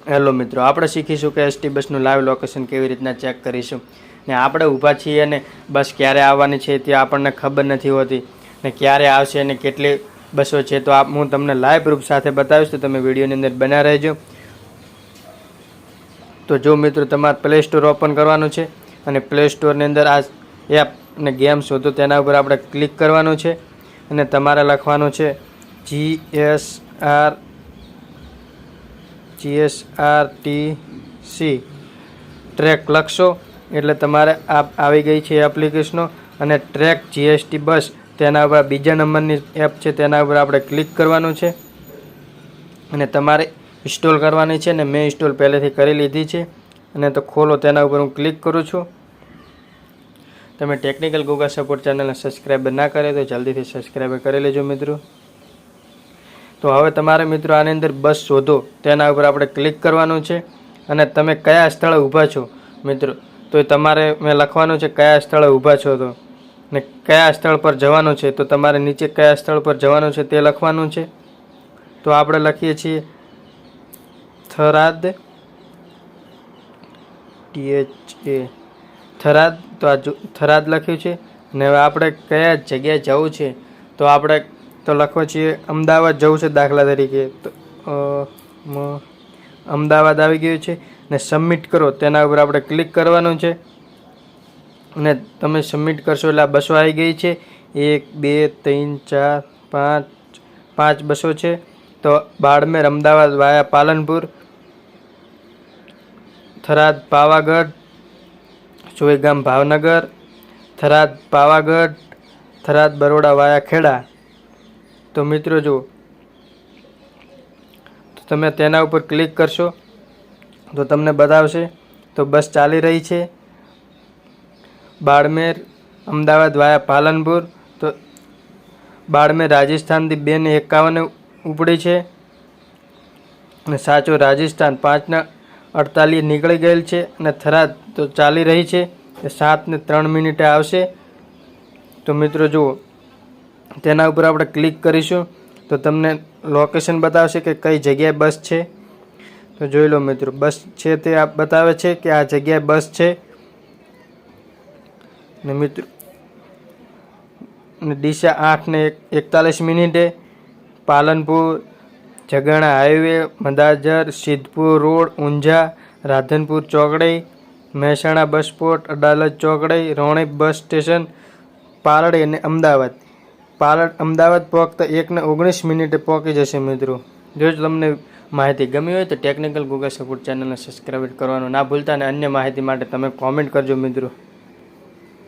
Hello મિત્રો, આપણે શીખીશું કે એસટી બસનું લાઈવ લોકેશન કેવી રીતના ચેક કરીશું. ને આપણે ઊભા છીએ અને બસ ક્યારે આવવાની છે તે આપણને ખબર નથી હોતી ને ક્યારે આવશે અને કેટલી બસો છે. તો હું તમને લાઈવ પ્રૂફ સાથે બતાવીશ, તો તમે વિડીયોની અંદર બના રહેજો. તો જો મિત્રો, તમારે પ્લે સ્ટોર ઓપન કરવાનું છે અને પ્લે સ્ટોરની અંદર આ એપ અને ગેમ શોધો તેના ઉપર આપણે ક્લિક કરવાનું છે અને તમારે લખવાનું છે GSRTC ટ્રેક લખશો એટલે તમારે આવી ગઈ છે એપ્લિકેશનો. અને ટ્રેક જીએસટી બસ તેના ઉપર બીજા નંબરની એપ છે, તેના ઉપર આપણે ક્લિક કરવાનું છે અને તમારે ઇન્સ્ટોલ કરવાની છે. ને મેં ઇન્સ્ટોલ પહેલેથી કરી લીધી છે અને તો ખોલો, તેના ઉપર હું ક્લિક કરું છું. તમે ટેકનિકલ ગૂગલ સપોર્ટ ચેનલને સબસ્ક્રાઈબર ના કરે તો જલ્દીથી સબસ્ક્રાઈબર કરી લેજો મિત્રો. તો હવે તમારે મિત્રો આની અંદર બસ શોધો તેના ઉપર આપણે ક્લિક કરવાનું છે અને તમે કયા સ્થળે ઊભા છો મિત્રો, તો તમારે મેં લખવાનું છે કયા સ્થળે ઊભા છો તો ને કયા સ્થળ પર જવાનું છે. તો તમારે નીચે કયા સ્થળ પર જવાનું છે તે લખવાનું છે. તો આપણે લખીએ છીએ થરાદ, થરાદ. તો આ થરાદ લખ્યું છે. અને હવે આપણે કયા જગ્યાએ જવું છે તો આપણે તો લખવો છીએ અમદાવાદ જવું છે દાખલા તરીકે. તો અમદાવાદ આવી ગયું છે ને સબમિટ કરો તેના ઉપર આપણે ક્લિક કરવાનું છે અને તમે સબમિટ કરશો એટલે આ બસો આવી ગઈ છે. 1 2 3 4 5 બસો છે. તો બાડમેર અમદાવાદ વાયા પાલનપુર, થરાદ પાવાગઢ, સોયગામ ભાવનગર, થરાદ પાવાગઢ, થરાદ બરોડા વાયા ખેડા. તો મિત્રો જુઓ, તો તમે તેના ઉપર ક્લિક કરશો તો તમને બતાવશે. તો બસ ચાલી રહી છે બાડમેર અમદાવાદ વાયા પાલનપુર. તો બાડમેર રાજસ્થાનથી 2:51 ઉપડી છે અને સાચો રાજસ્થાન 5:48 નીકળી ગયેલ છે. અને થરાદ તો ચાલી રહી છે, 7:03 આવશે. તો મિત્રો જુઓ, તેના ઉપર આપણે ક્લિક કરીશું તો તમને લોકેશન બતાવશે કે કઈ જગ્યાએ બસ છે. તો જોઈ લો મિત્રો, બસ છે તે આ બતાવે છે કે આ જગ્યાએ બસ છે. ને મિત્રો દિશા 8:41 પાલનપુર, જગાણા હાઈવે, મદાજર, સિદ્ધપુર રોડ, ઊંઝા, રાધનપુર ચોકડી, મહેસાણા બસ સ્પોટ, અડાલજ ચોકડી, રોણી બસ સ્ટેશન, પાલડી અને અમદાવાદ. અમદાવાદ ફક્ત 1:19 પહોંચી જશે મિત્રો. જો તમને માહિતી ગમી હોય તો ટેકનિકલ ગૂગલ સપોર્ટ ચેનલને સબસ્ક્રાઈબ કરવાનું ના ભૂલતા અને અન્ય માહિતી માટે તમે કોમેન્ટ કરજો મિત્રો.